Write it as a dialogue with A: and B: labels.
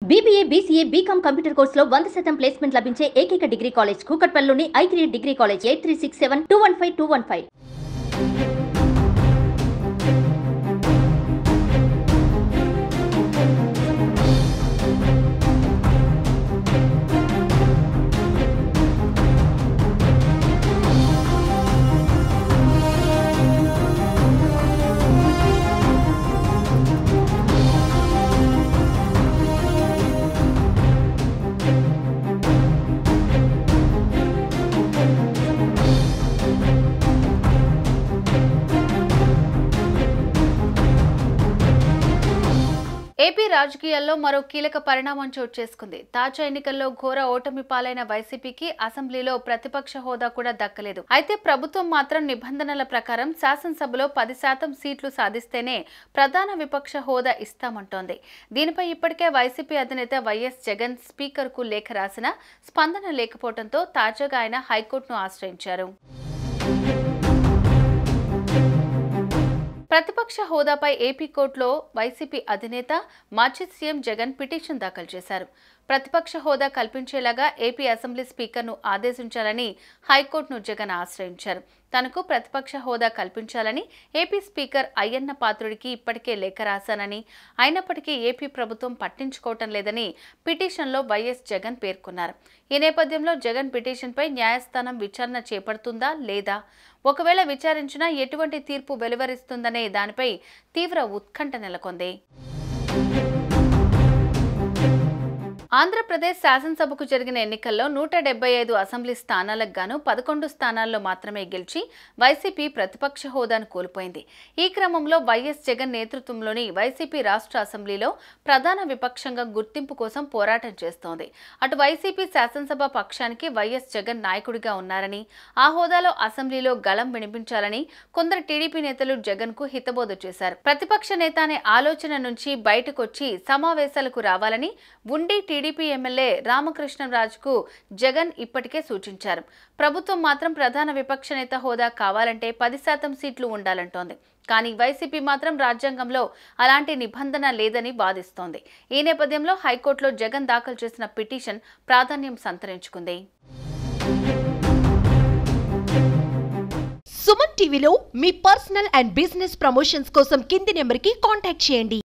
A: BBA, BCA, BCom computer కోర్సులో 100% placement లభించే ఏకైక డిగ్రీ కాలేజ్ కూకట్పల్లిలోని I3 డిగ్రీ కాలేజ్ 8367215215.
B: ఏపీ రాజకీయాల్లో మరో కీలక పరిణామం చోటు చేసుకుంది. తాజా ఎన్నికల్లో ఘోర ఓటమి పాలైన వైసీపీకి అసెంబ్లీలో ప్రతిపక్ష హోదా కూడా దక్కలేదు. అయితే ప్రభుత్వం మాత్రం నిబంధనల ప్రకారం శాసనసభలో 10% సీట్లు సాధిస్తేనే ప్రధాన విపక్ష హోదా ఇస్తామంటోంది. దీనిపై ఇప్పటికే వైసీపీ అధినేత వైఎస్ జగన్ స్పీకర్కు లేఖ రాసినా స్పందన లేకపోవడంతో తాజాగా ఆయన హైకోర్టును ఆశ్రయించారు. ప్రతిపక్ష హోదాపై ఏపీ కోర్టులో వైసీపీ అధినేత మాజీ సీఎం జగన్ పిటిషన్ దాఖలు చేశారు. ప్రతిపక్ష హోదా కల్పించేలాగా ఏపీ అసెంబ్లీ స్పీకర్ను ఆదేశించాలని హైకోర్టును జగన్ ఆశ్రయించారు. తనకు ప్రతిపక్ష హోదా కల్పించాలని ఏపీ స్పీకర్ అయ్యన్న పాత్రుడికి ఇప్పటికే లేఖ రాశానని, అయినప్పటికీ ఏపీ ప్రభుత్వం పట్టించుకోవటం లేదని పిటిషన్లో వైఎస్ జగన్ పేర్కొన్నారు. ఈ నేపథ్యంలో జగన్ పిటిషన్పై న్యాయస్థానం విచారణ చేపడుతుందా లేదా, ఒకవేళ విచారించినా ఎటువంటి తీర్పు వెలువరిస్తుందనే దానిపై తీవ్ర ఉత్కంఠ నెలకొంది. ఆంధ్రప్రదేశ్ శాసనసభకు జరిగిన ఎన్నికల్లో 175 అసెంబ్లీ స్థానాలకు గాను 11 స్థానాల్లో మాత్రమే గెలిచి వైసీపీ ప్రతిపక్ష హోదాను కోల్పోయింది. ఈ క్రమంలో వైఎస్ జగన్ నేతృత్వంలోని వైసీపీ రాష్ట్ర అసెంబ్లీలో ప్రధాన విపక్షంగా గుర్తింపు కోసం పోరాటం చేస్తోంది. అటు వైసీపీ శాసనసభ పక్షానికి వైఎస్ జగన్ నాయకుడిగా ఉన్నారని, ఆ హోదాలో అసెంబ్లీలో గళం వినిపించాలని కొందరు టీడీపీ నేతలు జగన్కు హితబోధ చేశారు. ప్రతిపక్ష నేత అనే ఆలోచన నుంచి బయటకొచ్చి సమావేశాలకు రావాలని ఉండి టీడీపీ ఎమ్మెల్యే రామకృష్ణరాజుకు జగన్ ఇప్పటికే సూచించారు. ప్రభుత్వం మాత్రం ప్రధాన విపక్ష నేత హోదా కావాలంటే 10% సీట్లు ఉండాలంటోంది. కానీ వైసీపీ మాత్రం రాజ్యాంగంలో అలాంటి నిబంధన లేదని వాదిస్తోంది. ఈ నేపథ్యంలో హైకోర్టులో జగన్ దాఖలు చేసిన పిటిషన్ ప్రాధాన్యం సంతరించుకుంది.
C: సుమన్ టీవీలో మీ పర్సనల్ అండ్ బిజినెస్ ప్రమోషన్స్ కోసం కింది నెంబర్కి కాంటాక్ట్ చేయండి.